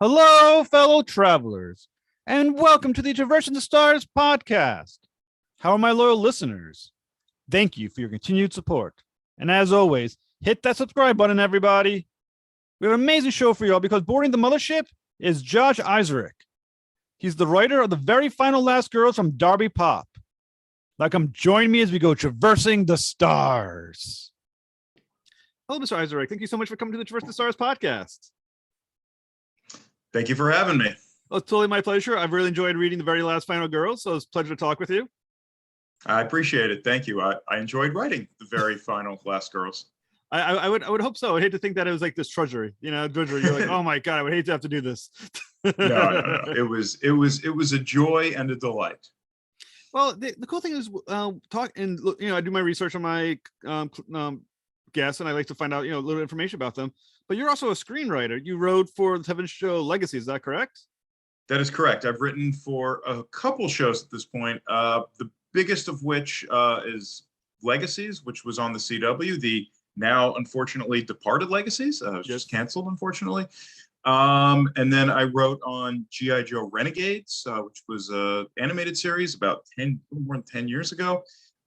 Hello, fellow travelers, and welcome to the Traversing the Stars podcast. How are my loyal listeners? Thank you for your continued support. And as always, hit that subscribe button, everybody. We have an amazing show for y'all because boarding the mothership is Josh Eiserike. He's the writer of the very final Last Girls from Darby Pop. Join me as we go traversing the stars. Hello, Mr. Eiserike. Thank you so much for coming to the Traversing the Stars podcast. Thank you for having me. Well, it's totally my pleasure. I've really enjoyed reading the very last Final Girls, so it's a pleasure to talk with you. I appreciate it. Thank you. I enjoyed writing the very final Last Girls. I would hope so. I'd hate to think that it was like this drudgery. Drudgery. You're like, oh my god, I would hate to have to do this. No. It was a joy and a delight. Well, the cool thing is, I do my research on my guests, and I like to find out a little information about them. But you're also a screenwriter. You wrote for the television show Legacy. Is that correct? That is correct. I've written for a couple shows at this point. The biggest of which is Legacies, which was on the CW. The now unfortunately departed Legacies. It was just canceled, unfortunately. And then I wrote on G.I. Joe Renegades, which was an animated series about more than 10 years ago.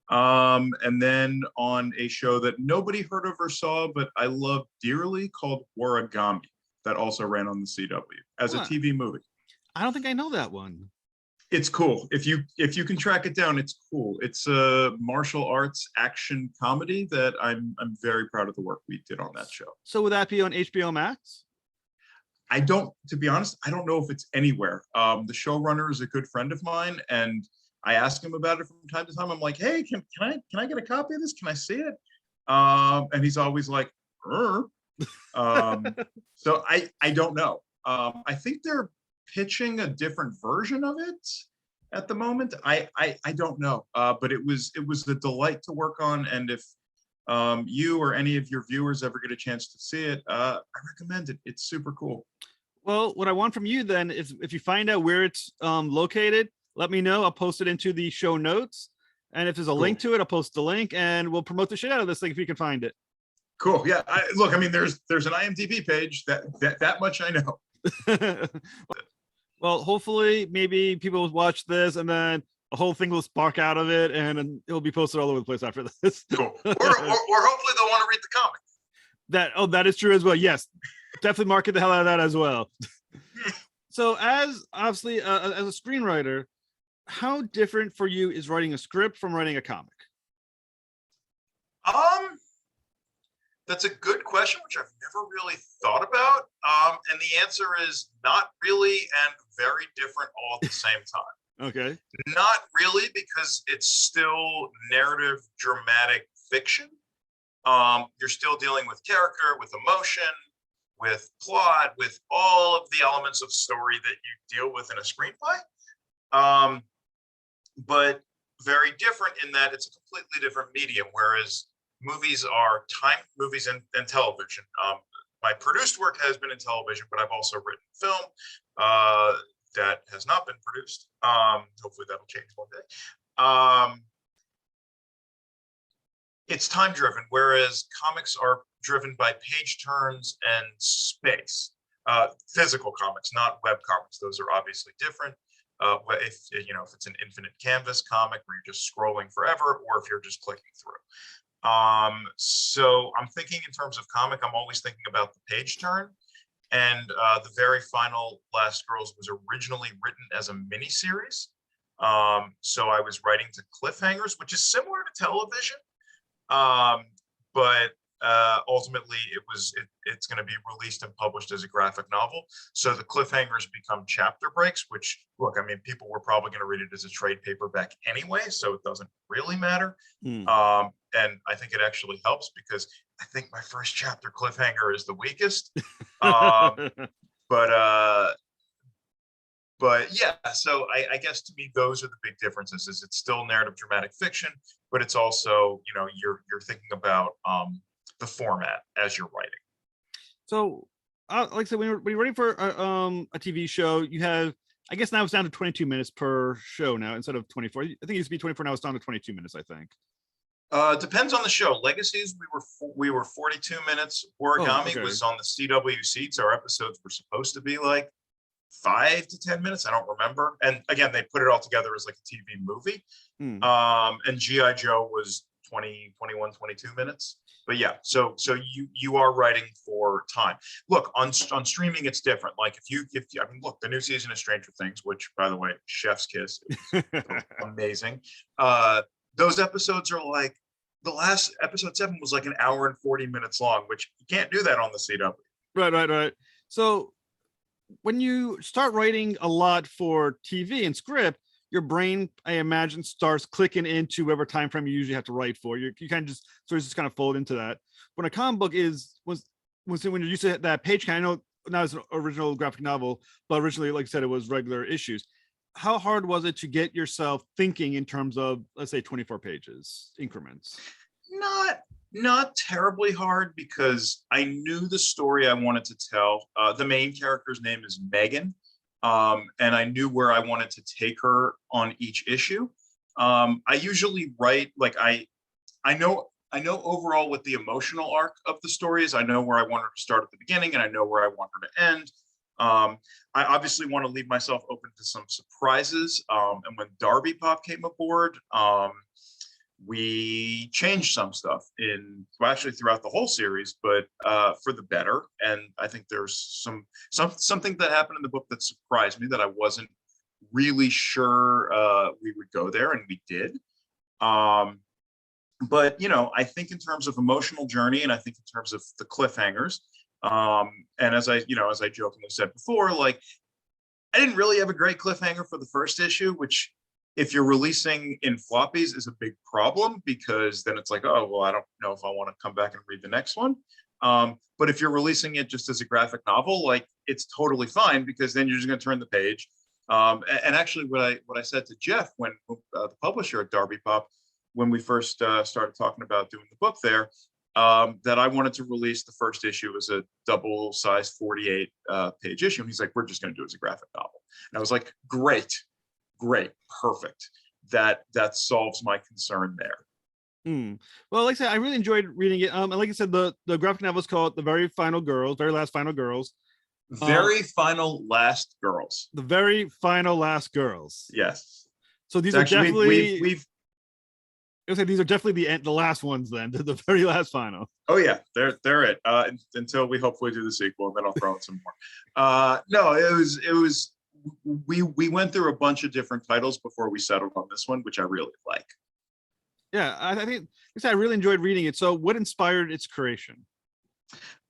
And then on a show that nobody heard of or saw, but I love dearly, called Origami, that also ran on the CW as a TV movie. I don't think I know that one. It's cool. If you can track it down, it's cool. It's a martial arts action comedy that I'm very proud of the work we did on that show. So would that be on HBO Max? To be honest, I don't know if it's anywhere. The showrunner is a good friend of mine, and I ask him about it from time to time. I'm like, hey, can I get a copy of this? Can I see it? And he's always like, so I don't know. I think they're pitching a different version of it at the moment. I don't know. But it was a delight to work on. And if you or any of your viewers ever get a chance to see it, I recommend it. It's super cool. Well, what I want from you then is if you find out where it's located, let me know. I'll post it into the show notes. And if there's a link to it, I'll post the link and we'll promote the shit out of this thing if you can find it. Cool. Yeah. There's an IMDb page that much I know. Well, hopefully maybe people will watch this and then a whole thing will spark out of it and it'll be posted all over the place after this. Cool. Or hopefully they'll want to read the comic. That is true as well. Yes. Definitely market the hell out of that as well. So as obviously as a screenwriter, how different for you is writing a script from writing a comic? That's a good question, which I've never really thought about. And the answer is not really and very different all at the same time. Okay. Not really, because it's still narrative, dramatic fiction. You're still dealing with character, with emotion, with plot, with all of the elements of story that you deal with in a screenplay. But very different in that it's a completely different medium, whereas movies are movies and television. My produced work has been in television, but I've also written film that has not been produced. Hopefully that'll change one day. It's time driven, whereas comics are driven by page turns and space. Physical comics, not web comics. Those are obviously different. If it's an infinite canvas comic where you're just scrolling forever, or if you're just clicking through. So I'm thinking in terms of comic, I'm always thinking about the page turn. And the very final Last Girls was originally written as a miniseries. So I was writing to cliffhangers, which is similar to television. But ultimately it's going to be released and published as a graphic novel. So the cliffhangers become chapter breaks, which, look, I mean, people were probably going to read it as a trade paperback anyway, so it doesn't really matter. And I think it actually helps because I think my first chapter cliffhanger is the weakest. But yeah, so I guess to me, those are the big differences. Is it's still narrative dramatic fiction, but it's also, you're thinking about the format as you're writing. So like I said, when you're writing for a TV show, you have, I guess now it's down to 22 minutes per show now instead of 24. I think it used to be 24, now it's down to 22 minutes, I think. Depends on the show. Legacies, we were 42 minutes. Origami was on the CW seats. Our episodes were supposed to be like 5 to 10 minutes. I don't remember. And again, they put it all together as like a TV movie. And G.I. Joe was 20, 21, 22 minutes. But yeah, so you are writing for time. Look, on streaming, it's different. Like if you I mean, look, the new season of Stranger Things, which by the way, chef's kiss, amazing. Those episodes are like, the last episode 7 was like an hour and 40 minutes long, which you can't do that on the CW. Right. So when you start writing a lot for TV and script, your brain, I imagine, starts clicking into whatever time frame you usually have to write for. You kind of just kind of fold into that. When a comic book was when you're used to that page count, I know now it's an original graphic novel, but originally, like I said, it was regular issues. How hard was it to get yourself thinking in terms of, let's say, 24 pages increments? Not terribly hard, because I knew the story I wanted to tell. The main character's name is Megan, and I knew where I wanted to take her on each issue. I usually write like I know overall what the emotional arc of the story is. I know where I want her to start at the beginning, and I know where I want her to end. I obviously want to leave myself open to some surprises. And when Darby Pop came aboard, we changed some stuff actually throughout the whole series, but for the better. And I think there's something that happened in the book that surprised me, that I wasn't really sure we would go there, and we did. But I think in terms of emotional journey, and I think in terms of the cliffhangers, and as I jokingly said before, like, I didn't really have a great cliffhanger for the first issue, which, if you're releasing in floppies, is a big problem, because then it's like, oh, well, I don't know if I want to come back and read the next one. But if you're releasing it just as a graphic novel, like, it's totally fine, because then you're just going to turn the page. And actually, what I said to Jeff, when the publisher at Darby Pop, when we first started talking about doing the book there, that I wanted to release the first issue as a double-sized 48 page issue. And he's like, we're just going to do it as a graphic novel. And I was like, great, perfect. That solves my concern there. Well, like I said, I really enjoyed reading it. And like I said, the graphic novel is called The Very Last Final Girls. Very final last girls. Yes. So these are definitely these are definitely the last ones then, the very last final. Oh yeah, they're it. Until we hopefully do the sequel, and then I'll throw in some more. No, it was we went through a bunch of different titles before we settled on this one, which I really like. Yeah, I think I really enjoyed reading it. So what inspired its creation?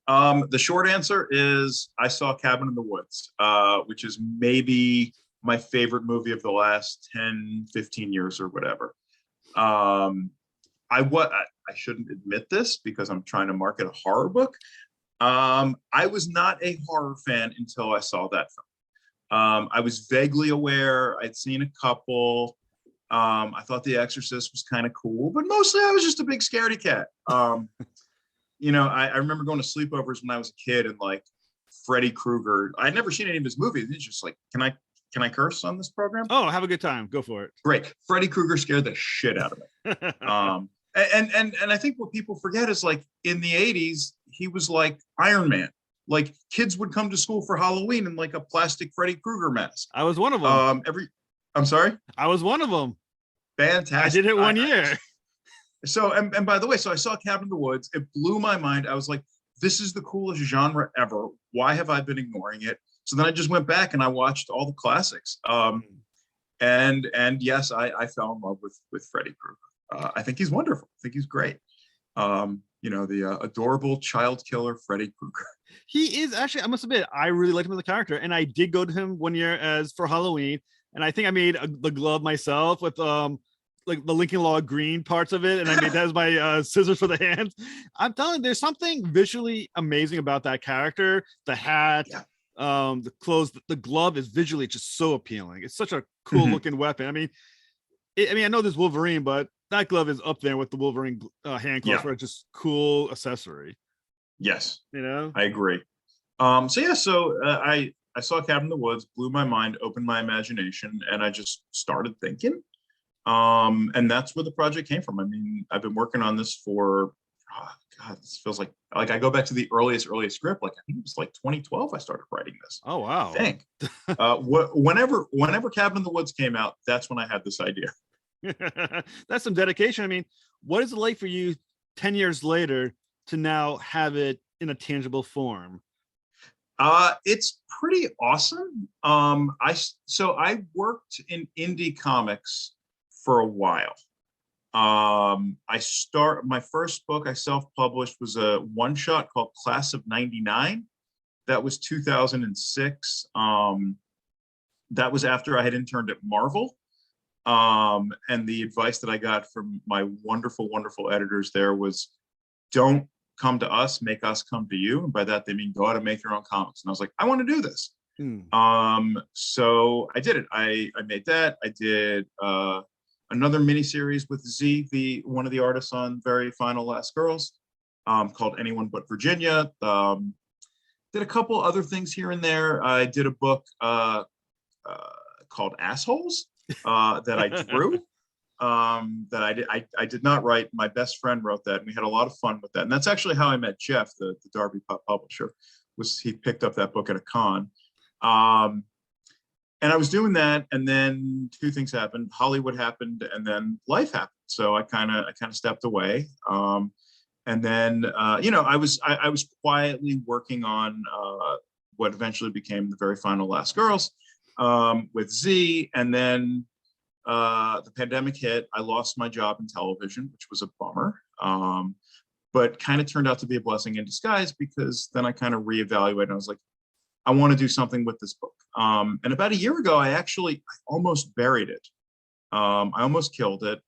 The short answer is I saw Cabin in the Woods, which is maybe my favorite movie of the last 10, 15 years or whatever. I shouldn't admit this because I'm trying to market a horror book. I was not a horror fan until I saw that film. I was vaguely aware. I'd seen a couple. I thought The Exorcist was kind of cool, but mostly I was just a big scaredy cat. I remember going to sleepovers when I was a kid, and like Freddy Krueger, I'd never seen any of his movies. It's just like, can I curse on this program? Oh, have a good time. Go for it. Great. Freddy Krueger scared the shit out of me. And I think what people forget is, like, in the 80s, he was like Iron Man. Like, kids would come to school for Halloween in like a plastic Freddy Krueger mask. I was one of them. I'm sorry? I was one of them. Fantastic. I did it one year. So, and by the way, so I saw Cabin in the Woods. It blew my mind. I was like, this is the coolest genre ever. Why have I been ignoring it? So then I just went back and I watched all the classics. And yes, I fell in love with Freddy Krueger. I think he's wonderful. I think he's great. The adorable child killer Freddy Krueger. He is actually, I must admit, I really liked him as a character, and I did go to him one year for Halloween, and I think I made the glove myself with like the Lincoln Log green parts of it, and I made that as my scissors for the hands. I'm telling you, there's something visually amazing about that character. The hat, the clothes, the glove is visually just so appealing. It's such a cool looking weapon. I mean, I know there's Wolverine, but that glove is up there with the Wolverine hand gloves for a just cool accessory. Yes, I agree. So I saw Cabin in the Woods, blew my mind, opened my imagination, and I just started thinking. And that's where the project came from. I mean, I've been working on this for, God, this feels like I go back to the earliest script. Like I think it was like 2012 I started writing this. Oh wow. I think. Whenever Cabin in the Woods came out, that's when I had this idea. That's some dedication. I mean, what is it like for you 10 years later to now have it in a tangible form? It's pretty awesome. I worked in indie comics for a while. My first book I self-published was a one-shot called Class of '99. That was 2006. That was after I had interned at Marvel. And the advice that I got from my wonderful, wonderful editors there was, don't come to us, make us come to you. And by that, they mean go out and make your own comics. And I was like, I want to do this. So I did it. I made that. I did another miniseries with Z, one of the artists on Very Final Last Girls, called Anyone But Virginia. Did a couple other things here and there. I did a book called Assholes that I drew. That I did not write. My best friend wrote that, and we had a lot of fun with that. And that's actually how I met Jeff, the Darby Pop publisher. He picked up that book at a con. And I was doing that, and then two things happened. Hollywood happened, and then life happened. So I kind of stepped away. And then I was quietly working on what eventually became The Very Final Last Girls with Z, and then the pandemic hit. I lost my job in television, which was a bummer, but kind of turned out to be a blessing in disguise, because then I kind of reevaluated. I was like, I want to do something with this book. And about a year ago, I almost buried it. I almost killed it.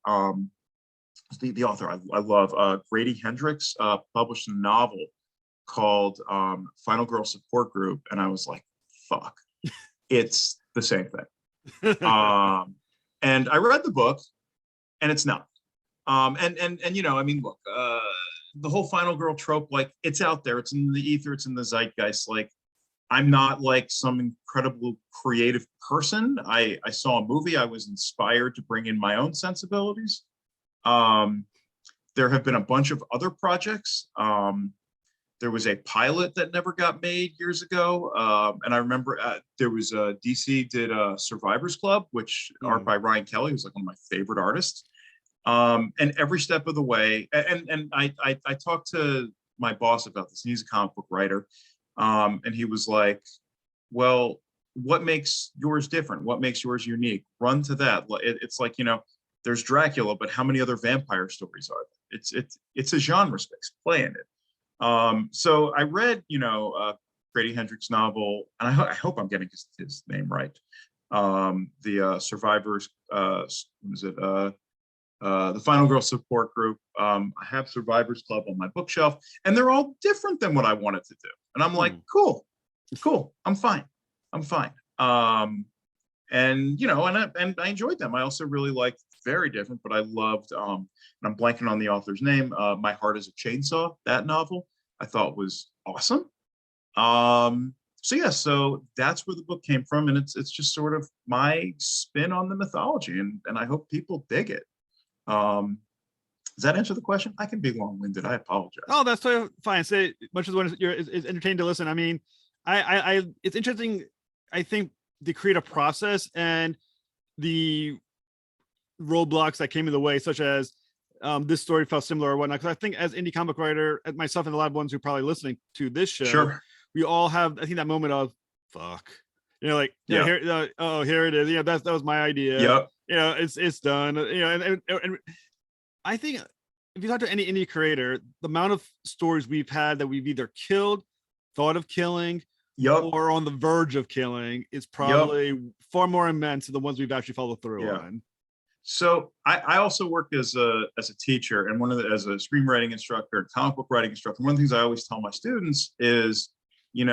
The author I love, Grady Hendrix, published a novel called Final Girl Support Group. And I was like, fuck, it's the same thing. And I read the book, and it's not. Look, the whole final girl trope, like, it's out there, it's in the ether, it's in the zeitgeist. Like, I'm not like some incredible creative person. I saw a movie, I was inspired to bring in my own sensibilities. There have been a bunch of other projects. There was a pilot that never got made years ago. And I remember there was DC did a Survivors Club, which art by Ryan Kelly, who's like one of my favorite artists. And every step of the way, and I talked to my boss about this, and he's a comic book writer. And he was like, well, what makes yours different? What makes yours unique? Run to that. It's like, there's Dracula, but how many other vampire stories are there? It's a genre space, play in it. So I read, Grady Hendrix novel, and I hope I'm getting his name right. The Survivors, the Final Girl Support Group. I have Survivors Club on my bookshelf, and they're all different than what I wanted to do. And I'm like, cool, I'm fine. And I enjoyed them. I also really liked very different, but I loved, and I'm blanking on the author's name, My Heart is a Chainsaw. That novel I thought was awesome. So that's where the book came from, and it's just sort of my spin on the mythology, and I hope people dig it. Does that answer the question? I can be long-winded. I apologize. Oh, that's totally fine. Say much as when it's entertaining to listen. I mean, I it's interesting. I think the creative process and the roadblocks that came in the way, such as this story felt similar or whatnot. Because I think as indie comic writer, myself and a lot of ones who are probably listening to this show, sure, we all have, I think, that moment of fuck. Here it is. That was my idea. Yep. It's done. And I think if you talk to any indie creator, the amount of stories we've had that we've either killed, thought of killing, or on the verge of killing is probably far more immense than the ones we've actually followed through on. So I also work as a teacher, and as a screenwriting instructor, comic book writing instructor. One of the things I always tell my students is, you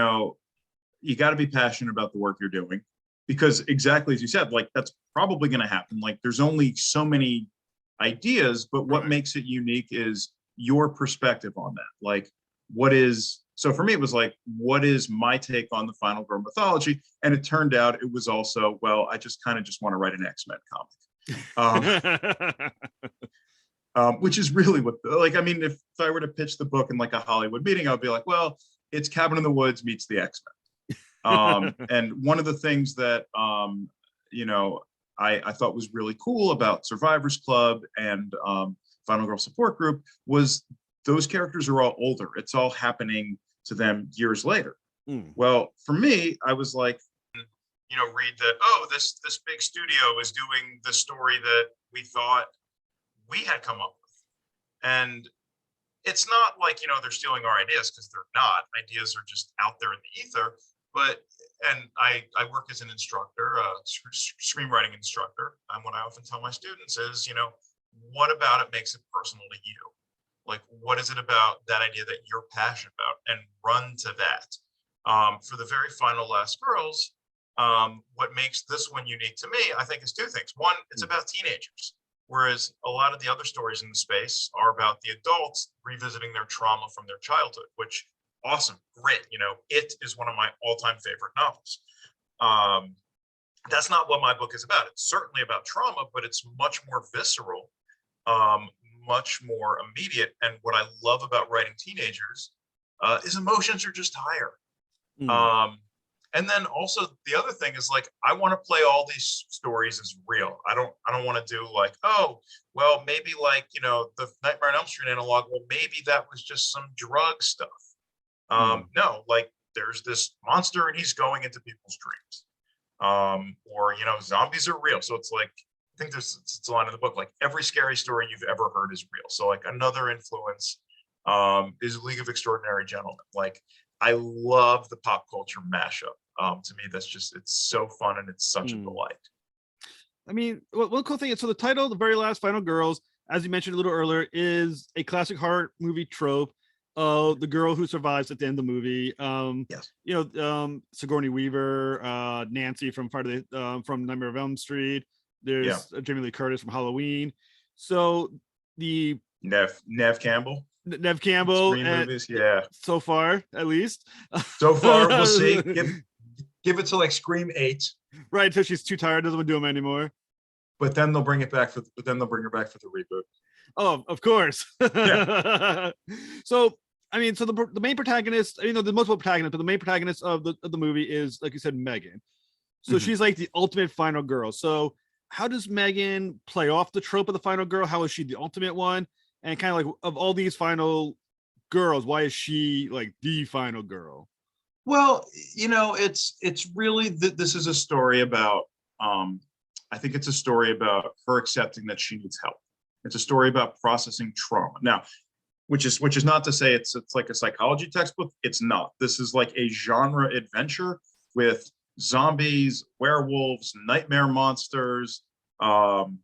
got to be passionate about the work you're doing, because exactly as you said, like, that's probably going to happen. Like, there's only so many ideas, but what makes it unique is your perspective on that. Like, so for me, it was like, what is my take on the Final Girl mythology? And it turned out it was also, well, I just want to write an X-Men comic. which is really what, like, I mean, if I were to pitch the book in like a Hollywood meeting, I'd be like, well, it's Cabin in the Woods meets the X-Men. And one of the things that, you know, I thought was really cool about Survivors Club and Final Girl Support Group was those characters are all older. It's all happening to them years later. Well, for me, I was like, you know, read that, oh, this big studio is doing the story that we thought we had come up with. And it's not like, you know, they're stealing our ideas, because they're not. Ideas are just out there in the ether. But, and I work as an instructor, screenwriting instructor. And what I often tell my students is, you know, what about it makes it personal to you? Like, what is it about that idea that you're passionate about? And run to that. For the very final Last Girls, what makes this one unique to me, I think, is two things. One, it's about teenagers, whereas a lot of the other stories in the space are about the adults revisiting their trauma from their childhood, which, awesome, great. You know, It is one of my all-time favorite novels. That's not what my book is about. It's certainly about trauma, but it's much more visceral, much more immediate. And what I love about writing teenagers is emotions are just higher. And then also the other thing is, like, I want to play all these stories as real. I don't want to do like, oh, well, maybe like, you know, the Nightmare on Elm Street analog. Well, maybe that was just some drug stuff. No, like, there's this monster and he's going into people's dreams. Or, you know, zombies are real. So it's like, I think it's a line in the book, like, every scary story you've ever heard is real. So like another influence is League of Extraordinary Gentlemen. Like, I love the pop culture mashup. To me, that's just, it's so fun and it's such a delight. I mean, one cool thing is, so the title, The Very Last Final Girls, as you mentioned a little earlier, is a classic horror movie trope of the girl who survives at the end of the movie. Yes. You know, Sigourney Weaver, Nancy from from Nightmare on Elm Street. There's Jamie Lee Curtis from Halloween. So the Nev Campbell. Nev Campbell, Scream movies, yeah. So far, at least. So far, we'll see. Give it to like Scream 8. Right, until she's too tired, doesn't want to do them anymore. But then they'll bring it back but then they'll bring her back for the reboot. Oh, of course. Yeah. So, I mean, so the main protagonist, you know, the multiple protagonists, but the main protagonist of the movie is, like you said, Megan. So she's like the ultimate final girl. So how does Megan play off the trope of the final girl? How is she the ultimate one? And kind of like, of all these final girls, why is she like the final girl? Well, you know, it's really, this is a story about, I think it's a story about her accepting that she needs help. It's a story about processing trauma. Now, which is not to say it's like a psychology textbook. It's not. This is like a genre adventure with zombies, werewolves, nightmare monsters, I'm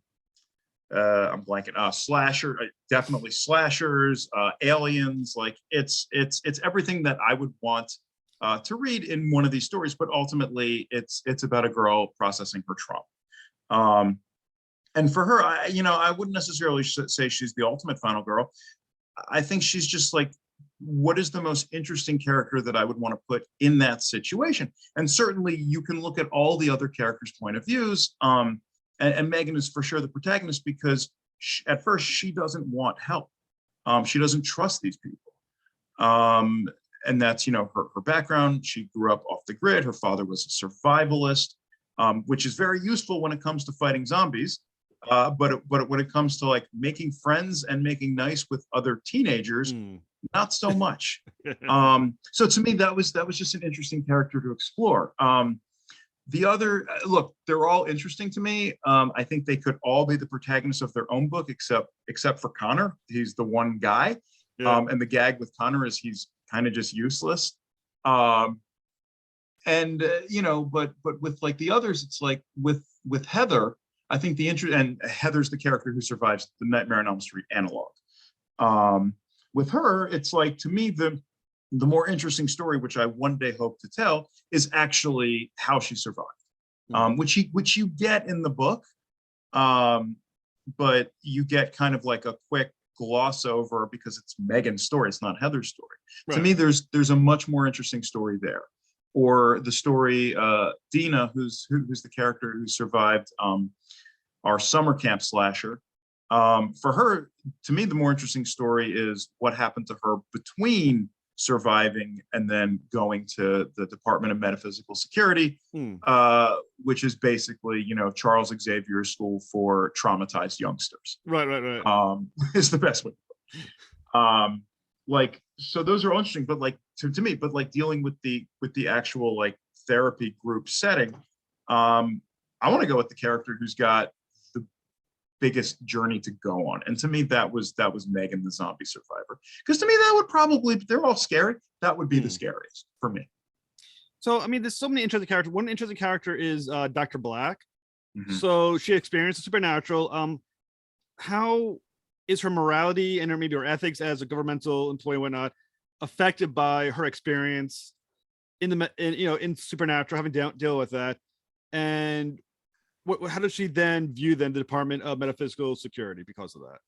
blanking, slasher, definitely slashers, aliens. Like, it's everything that I would want to read in one of these stories, but ultimately it's about a girl processing her trauma. And for her, I wouldn't necessarily say she's the ultimate final girl. I think she's just like, what is the most interesting character that I would want to put in that situation? And certainly you can look at all the other characters' point of views. And Megan is for sure the protagonist, because at first she doesn't want help. She doesn't trust these people. And that's, you know, her background. She grew up off the grid. Her father was a survivalist, which is very useful when it comes to fighting zombies. But when it comes to like making friends and making nice with other teenagers, not so much. So to me, that was just an interesting character to explore. The other, look, they're all interesting to me. I think they could all be the protagonists of their own book, except for Connor. He's the one guy. Yeah. And the gag with Connor is he's kind of just useless. You know, but with like the others, it's like with Heather, I think and Heather's the character who survives the Nightmare on Elm Street analog. With her, it's like, to me, the more interesting story, which I one day hope to tell, is actually how she survived, which you get in the book, but you get kind of like a quick gloss over because it's Megan's story, it's not Heather's story. Right. To me, there's a much more interesting story there. Or the story, Dina, who's the character who survived our summer camp slasher. For her, to me, the more interesting story is what happened to her between surviving and then going to the Department of Metaphysical Security, which is basically, Charles Xavier's school for traumatized youngsters. Right. Is the best way. So those are all interesting, but to me, but dealing with the actual therapy group setting, I want to go with the character who's got the biggest journey to go on. And to me, that was Megan, the zombie survivor. Because to me, that would probably, they're all scary. That would be the scariest for me. So, there's so many interesting characters. One interesting character is Dr. Black. Mm-hmm. So she experienced the supernatural. How is her morality and maybe her ethics as a governmental employee and whatnot affected by her experience in supernatural, having to deal with that? And how does she then view the Department of Metaphysical Security because of that?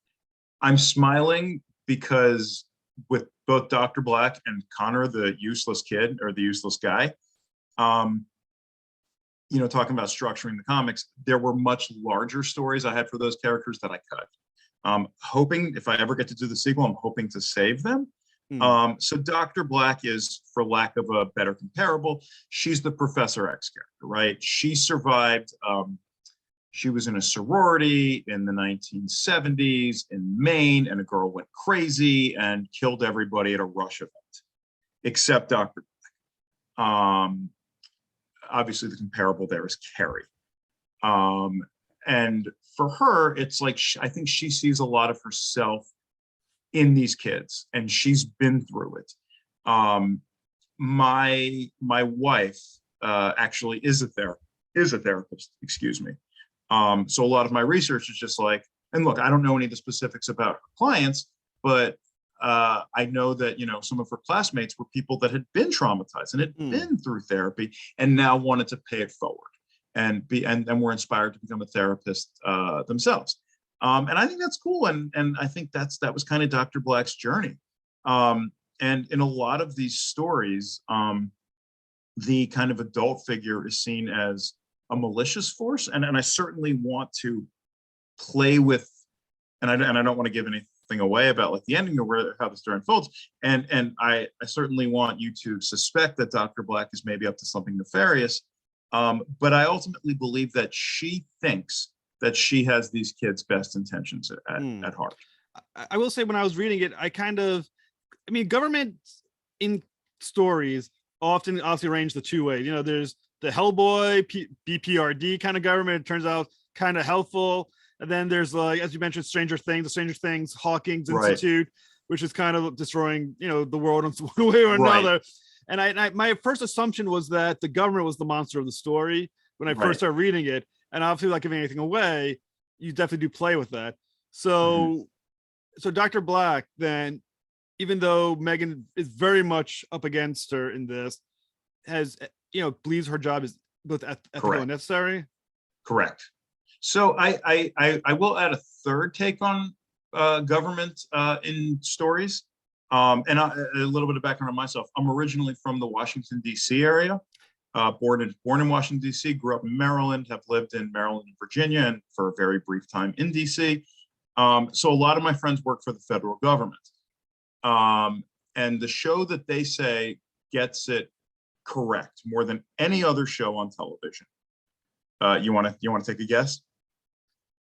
I'm smiling because with both Dr. Black and Connor, the useless kid or the useless guy, talking about structuring the comics, there were much larger stories I had for those characters that I cut. Hoping if I ever get to do the sequel, I'm hoping to save them. So Dr. Black is, for lack of a better comparable, she's the Professor X character, right? She survived. She was in a sorority in the 1970s in Maine, and a girl went crazy and killed everybody at a Rush event, except Dr. Black. Obviously, the comparable there is Carrie. And for her, it's I think she sees a lot of herself in these kids, and she's been through it. My wife actually is a therapist, excuse me. So a lot of my research is just and look, I don't know any of the specifics about her clients, but I know that, some of her classmates were people that had been traumatized and had been through therapy and now wanted to pay it forward and were inspired to become a therapist themselves. And I think that's cool. And I think that was kind of Dr. Black's journey. And in a lot of these stories, the kind of adult figure is seen as a malicious force. And I certainly want to play with, and I don't want to give anything away about the ending or how the story unfolds. And I certainly want you to suspect that Dr. Black is maybe up to something nefarious. But I ultimately believe that she thinks that she has these kids' best intentions at heart. I will say, when I was reading it, government in stories often obviously arrange the two ways. There's the Hellboy, BPRD kind of government. It turns out kind of helpful. And then there's as you mentioned, the Stranger Things Hawkins Institute, which is kind of destroying, the world in one way or another. And my first assumption was that the government was the monster of the story when I first started reading it. And obviously, not giving anything away, you definitely do play with that. So, so Dr. Black, then, even though Megan is very much up against her in this, believes her job is both ethical and necessary. Correct. So I will add a third take on government in stories. And a little bit of background on myself. I'm originally from the Washington, D.C. area. Born in Washington, D.C., grew up in Maryland, have lived in Maryland and Virginia, and for a very brief time in D.C. So a lot of my friends work for the federal government. And the show that they say gets it correct more than any other show on television. You want to take a guess?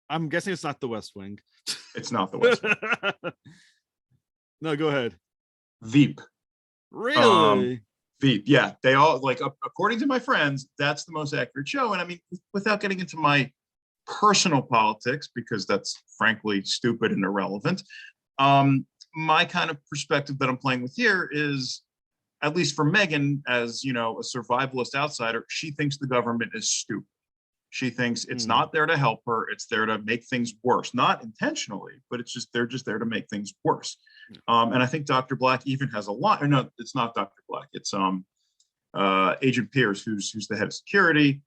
I'm guessing it's not The West Wing. It's not The West Wing. No, go ahead. Veep. Really? Veep. Yeah, they all according to my friends, that's the most accurate show. And without getting into my personal politics, because that's frankly stupid and irrelevant, my kind of perspective that I'm playing with here is, at least for Megan, as a survivalist outsider, she thinks the government is stupid. She thinks it's not there to help her. It's there to make things worse, not intentionally, but they're just there to make things worse. And I think Dr. Black even has a lot. Or no, it's not Dr. Black. It's Agent Pierce, who's the head of security.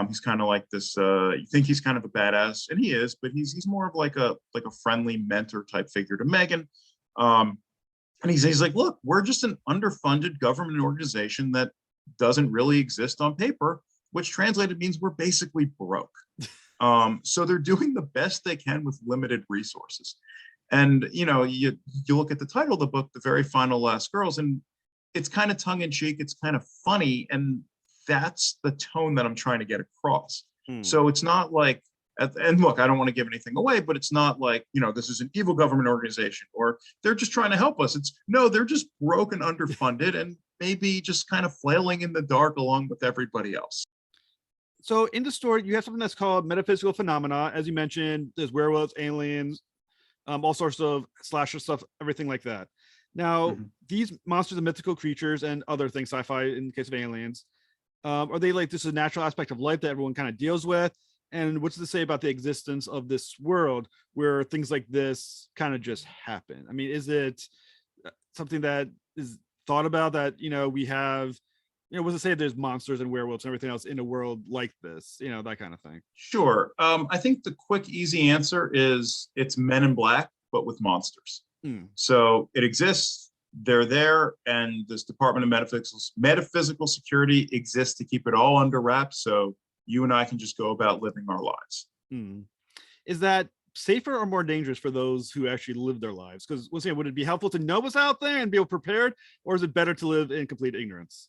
He's kind of like this. You think he's kind of a badass, and he is, but he's more of like a friendly mentor type figure to Megan. And he's like, look, we're just an underfunded government organization that doesn't really exist on paper, which translated means we're basically broke. So they're doing the best they can with limited resources. And you look at the title of the book, The Very Final Last Girls, and it's kind of tongue in cheek, it's kind of funny, and that's the tone that I'm trying to get across. So it's not like, and look, I don't want to give anything away, but it's not like, this is an evil government organization or they're just trying to help us. No, they're just broke and underfunded and maybe just kind of flailing in the dark along with everybody else. So in the story, you have something that's called metaphysical phenomena. As you mentioned, there's werewolves, aliens, all sorts of slasher stuff, everything like that. Now, these monsters and mythical creatures and other things, sci-fi in the case of aliens, are they like this is a natural aspect of life that everyone kind of deals with? And what's to say about the existence of this world where things like this kind of just happen? I mean, is it something that is thought about that, we have, what's to say there's monsters and werewolves and everything else in a world like this, that kind of thing? Sure. I think the quick, easy answer is it's Men in Black, but with monsters. So it exists, they're there, and this Department of Metaphysical Security exists to keep it all under wraps. So you and I can just go about living our lives. Is that safer or more dangerous for those who actually live their lives? Because once again, would it be helpful to know what's out there and be prepared, or is it better to live in complete ignorance?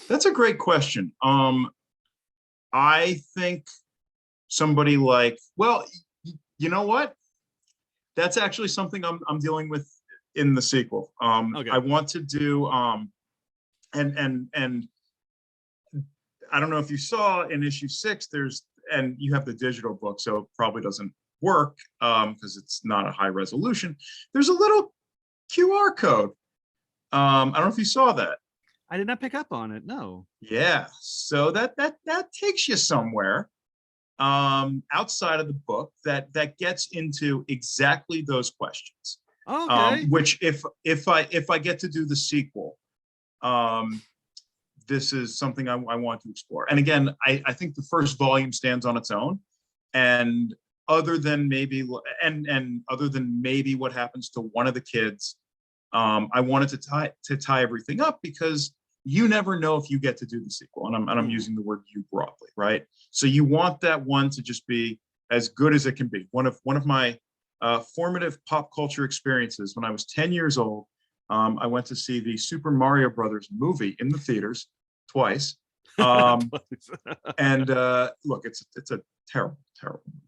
That's a great question. I think somebody like, well, you know what? That's actually something I'm dealing with in the sequel. Okay. I want to do, and I don't know if you saw in issue 6, and you have the digital book, so it probably doesn't work because it's not a high resolution. There's a little QR code. I don't know if you saw that. I did not pick up on it. No. Yeah. So that takes you somewhere outside of the book that gets into exactly those questions. Okay. Which if I get to do the sequel, this is something I want to explore. And again, I think the first volume stands on its own. And other than maybe what happens to one of the kids, I wanted to tie everything up because you never know if you get to do the sequel. And I'm using the word you broadly, right? So you want that one to just be as good as it can be. One of my formative pop culture experiences when I was 10 years old, I went to see the Super Mario Brothers movie in the theaters twice. And look, it's a terrible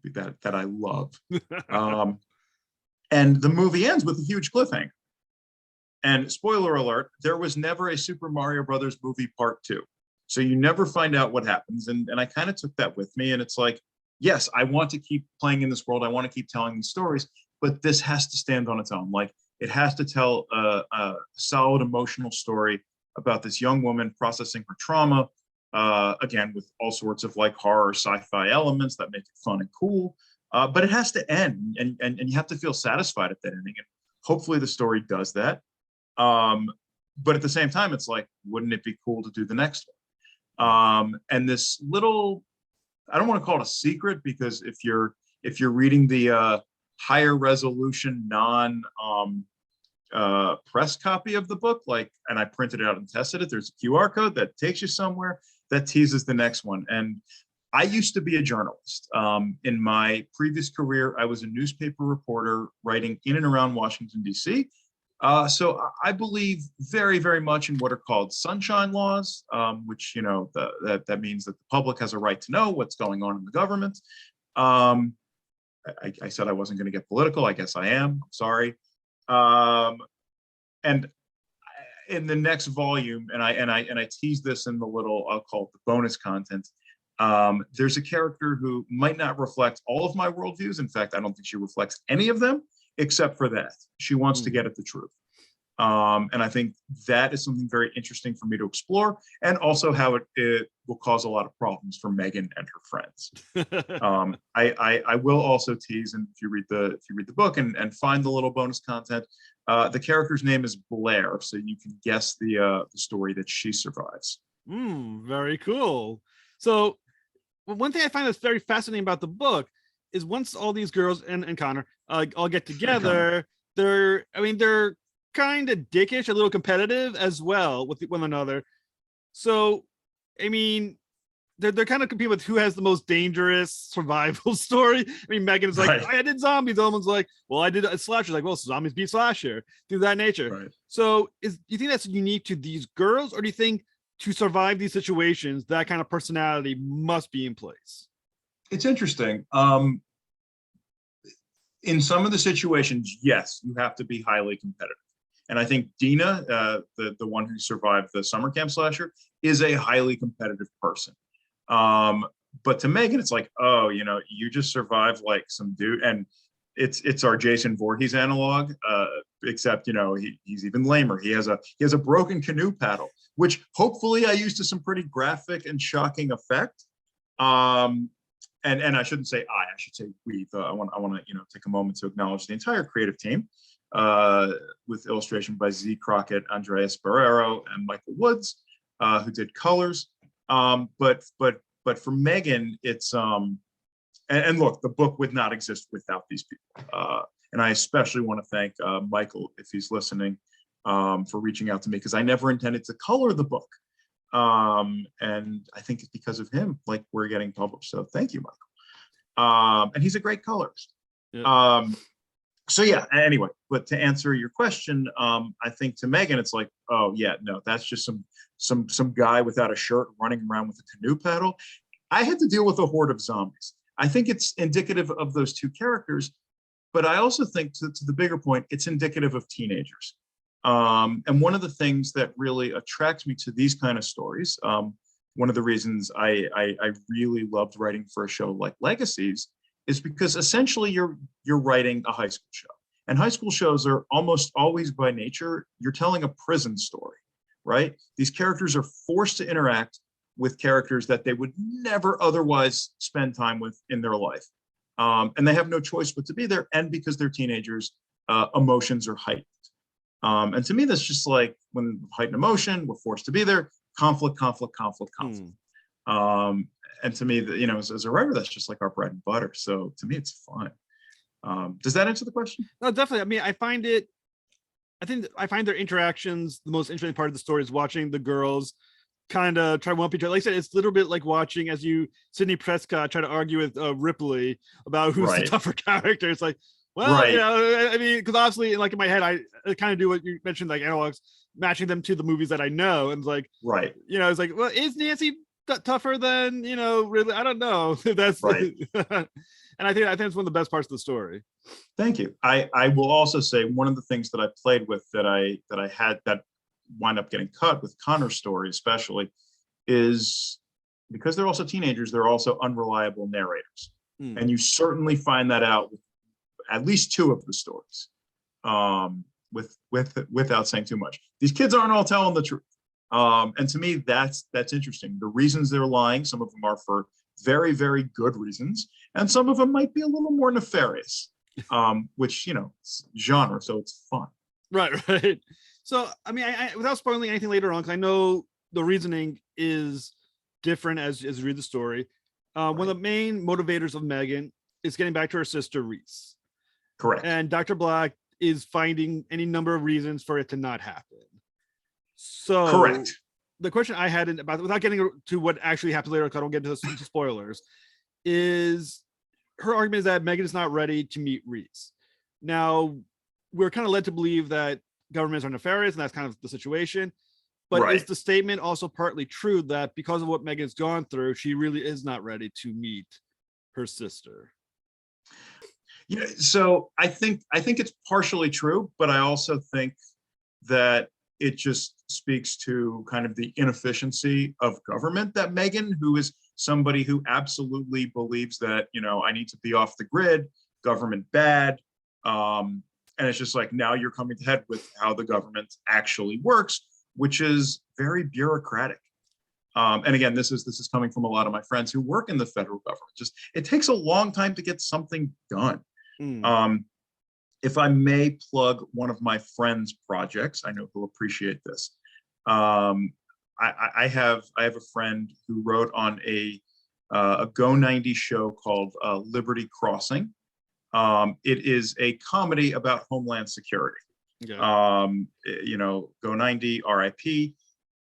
movie that I love. And the movie ends with a huge cliffhanger. And spoiler alert, there was never a Super Mario Brothers movie part 2. So you never find out what happens. And I kind of took that with me. And it's like, yes, I want to keep playing in this world. I want to keep telling these stories, but this has to stand on its own. Like it has to tell a solid emotional story about this young woman processing her trauma, again, with all sorts of like horror, sci-fi elements that make it fun and cool. But it has to end and you have to feel satisfied at that ending. And hopefully the story does that. But at the same time, it's like, wouldn't it be cool to do the next one? And this little, I don't want to call it a secret because if you're reading the higher resolution press copy of the book, like, and I printed it out and tested it, there's a QR code that takes you somewhere that teases the next one. And I used to be a journalist. In my previous career, I was a newspaper reporter writing in and around Washington, D.C. So I believe very, very much in what are called sunshine laws, which, that means that the public has a right to know what's going on in the government. I said I wasn't going to get political. I guess I am. I'm sorry. And in the next volume, and I tease this in the little, I'll call it the bonus content. There's a character who might not reflect all of my worldviews. In fact, I don't think she reflects any of them, except for that. She wants to get at the truth. And I think that is something very interesting for me to explore, and also how it will cause a lot of problems for Megan and her friends. I will also tease, and if you read the book and find the little bonus content, the character's name is Blair, so you can guess the story that she survives. Very cool. So one thing I find that's very fascinating about the book is once all these girls and Connor all get together, they're kind of dickish, a little competitive as well with one another. So, I mean, they're kind of competing with who has the most dangerous survival story. I mean, Megan is like, Right. I did zombies. Someone's like, well, I did a slasher. Like, well, zombies beat slasher, through that nature. Right. So do you think that's unique to these girls, or do you think to survive these situations, that kind of personality must be in place? It's interesting. In some of the situations, yes, you have to be highly competitive. And I think Dina, the one who survived the summer camp slasher, is a highly competitive person. But to Megan, it's like, oh, you just survived like some dude, and it's our Jason Voorhees analog, except he's even lamer. He has a broken canoe paddle, which hopefully I used to some pretty graphic and shocking effect. And I shouldn't say I should say we. I want to take a moment to acknowledge the entire creative team, with illustration by Z Crockett, Andreas Barrero, and Michael Woods, who did colors. But for Megan, it's and look, the book would not exist without these people. And I especially want to thank Michael, if he's listening, for reaching out to me, because I never intended to color the book. And I think it's because of him, like, we're getting published. So thank you, Michael. And he's a great colorist. Yeah. So yeah, anyway, but to answer your question, I think to Megan, it's like, oh yeah, no, that's just some guy without a shirt running around with a canoe paddle. I had to deal with a horde of zombies. I think it's indicative of those two characters, but I also think, to the bigger point, it's indicative of teenagers. And one of the things that really attracts me to these kind of stories, one of the reasons I really loved writing for a show like Legacies, is because essentially you're writing a high school show. And high school shows are almost always, by nature, you're telling a prison story, right? These characters are forced to interact with characters that they would never otherwise spend time with in their life. And they have no choice but to be there. And because they're teenagers, emotions are heightened. And to me, that's just like, when heightened emotion, we're forced to be there, conflict. And to me, as a writer, that's just like our bread and butter. So to me, it's fun. Does that answer the question? No, definitely. I mean, I find their interactions the most interesting part of the story, is watching the girls kind of try to one up each other. Like I said, it's a little bit like watching Sidney Prescott try to argue with Ripley about who's the tougher character. It's like, well, I mean, because obviously, like, in my head, I kind of do what you mentioned, like analogs, matching them to the movies that I know, and it's like, it's like, well, is Nancy tougher than really? I don't know. That's right. And I think it's one of the best parts of the story. Thank you. I will also say, one of the things that I played with that I had that wind up getting cut with Connor's story, especially, is because they're also teenagers, they're also unreliable narrators. And you certainly find that out with at least two of the stories, without saying too much. These kids aren't all telling the truth. And to me, that's interesting. The reasons they're lying, some of them are for very, very good reasons, and some of them might be a little more nefarious, which, it's genre, so it's fun. Right. So, I mean, I without spoiling anything later on, because I know the reasoning is different as you read the story. One of the main motivators of Megan is getting back to her sister, Reese. Correct. And Dr. Black is finding any number of reasons for it to not happen. So, correct. The question I had without getting to what actually happens later, because I don't get into spoilers, is her argument is that Megan is not ready to meet Reese. Now, we're kind of led to believe that governments are nefarious, and that's kind of the situation. But is the statement also partly true that because of what Megan's gone through, she really is not ready to meet her sister? So I think it's partially true, but I also think that it just speaks to kind of the inefficiency of government, that Megan, who is somebody who absolutely believes that, I need to be off the grid, government bad. And it's just like, now you're coming to head with how the government actually works, which is very bureaucratic. And again, this is coming from a lot of my friends who work in the federal government. Just, it takes a long time to get something done. If I may plug one of my friends' projects, I know he'll appreciate this. I have a friend who wrote on a Go 90 show called Liberty Crossing. It is a comedy about Homeland Security. Go 90, RIP.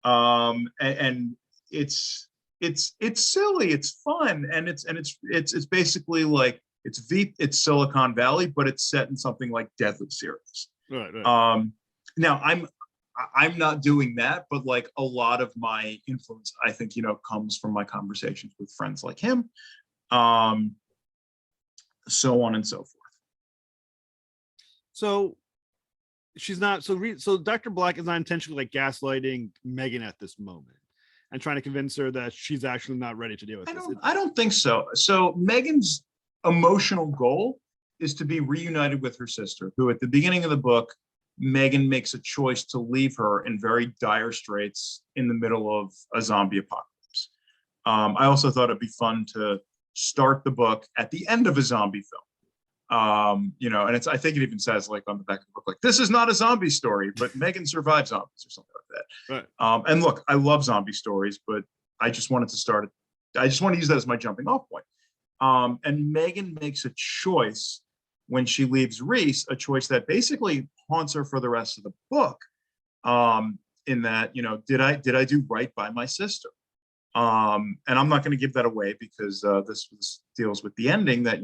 And it's it's silly, it's fun, and it's basically like it's Silicon Valley, but it's set in something like deadly serious. Right. Now I'm not doing that, but like a lot of my influence, I think, comes from my conversations with friends like him, so on and so forth. So she's not so Dr. Black is not intentionally like gaslighting Megan at this moment and trying to convince her that she's actually not ready to deal with this. I don't think so. So Megan's emotional goal is to be reunited with her sister, who at the beginning of the book, Megan makes a choice to leave her in very dire straits in the middle of a zombie apocalypse. I also thought it'd be fun to start the book at the end of a zombie film. And I think it even says like on the back of the book, like, this is not a zombie story, but Megan survived zombies or something like that. Right. And look, I love zombie stories, but I just wanted to use that as my jumping off point. And Megan makes a choice when she leaves Reese, a choice that basically haunts her for the rest of the book. In that, did I do right by my sister? And I'm not going to give that away because this deals with the ending that,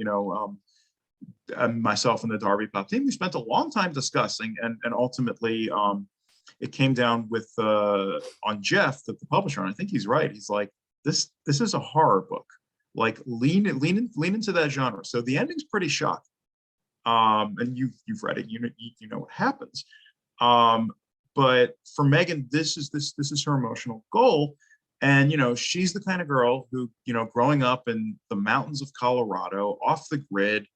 myself and the Darby Pop team, we spent a long time discussing, and ultimately it came down with on Jeff, the publisher, and I think he's right. He's like, this is a horror book. Like lean into that genre. So the ending's pretty shocking. And you've read it, you know what happens. But for Megan, this is her emotional goal. And she's the kind of girl who, growing up in the mountains of Colorado, off the grid,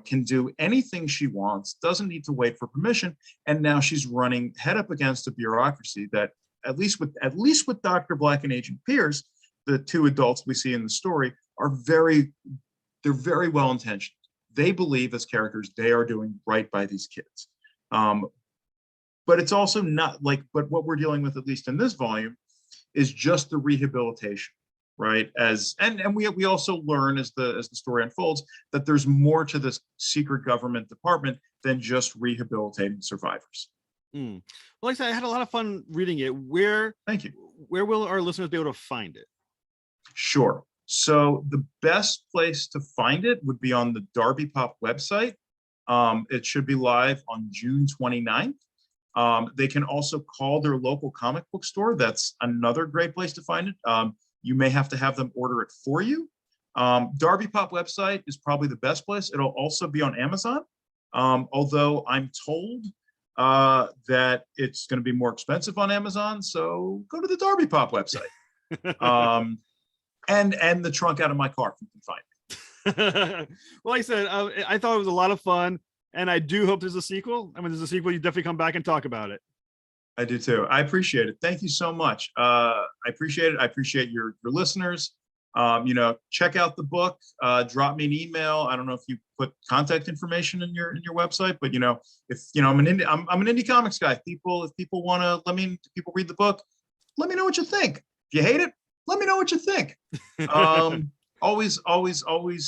can do anything she wants, doesn't need to wait for permission. And now she's running head up against a bureaucracy that, at least with Dr. Black and Agent Pierce, the two adults we see in the story, they're very well intentioned. They believe as characters they are doing right by these kids. But it's also not like, but what we're dealing with, at least in this volume, is just the rehabilitation, right? And we also learn as the story unfolds that there's more to this secret government department than just rehabilitating survivors. Well, like I said, I had a lot of fun reading it. Thank you. Where will our listeners be able to find it? Sure. So the best place to find it would be on the Darby Pop website. It should be live on June 29th. They can also call their local comic book store. That's another great place to find it. You may have to have them order it for you. Darby Pop website is probably the best place. It'll also be on Amazon. Although I'm told that it's going to be more expensive on Amazon. So go to the Darby Pop website. And the trunk out of my car if you can find it. Well, like I said, I thought it was a lot of fun, and I do hope there's a sequel. I mean, there's a sequel, you definitely come back and talk about it. I do too. I appreciate it. Thank you so much. I appreciate it. I appreciate your listeners. Check out the book. Drop me an email. I don't know if you put contact information in your website, but if I'm an indie comics guy. If people want to people read the book, let me know what you think. If you hate it, let me know what you think. Always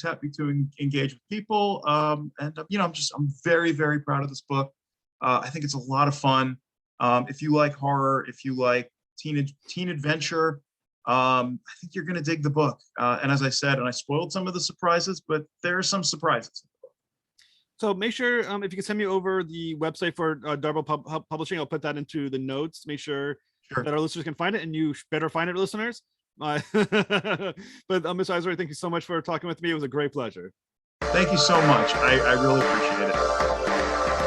happy to engage with people. I'm very, very proud of this book. I think it's a lot of fun. If you like horror, if you like teen adventure, I think you're going to dig the book. And as I said, and I spoiled some of the surprises, but there are some surprises. So make sure if you can send me over the website for Darby Pop Publishing, I'll put that into the notes. Make sure that our listeners can find it, and you better find it, listeners. But Ms. Eiserike, thank you so much for talking with me. It was a great pleasure. Thank you so much. I really appreciate it.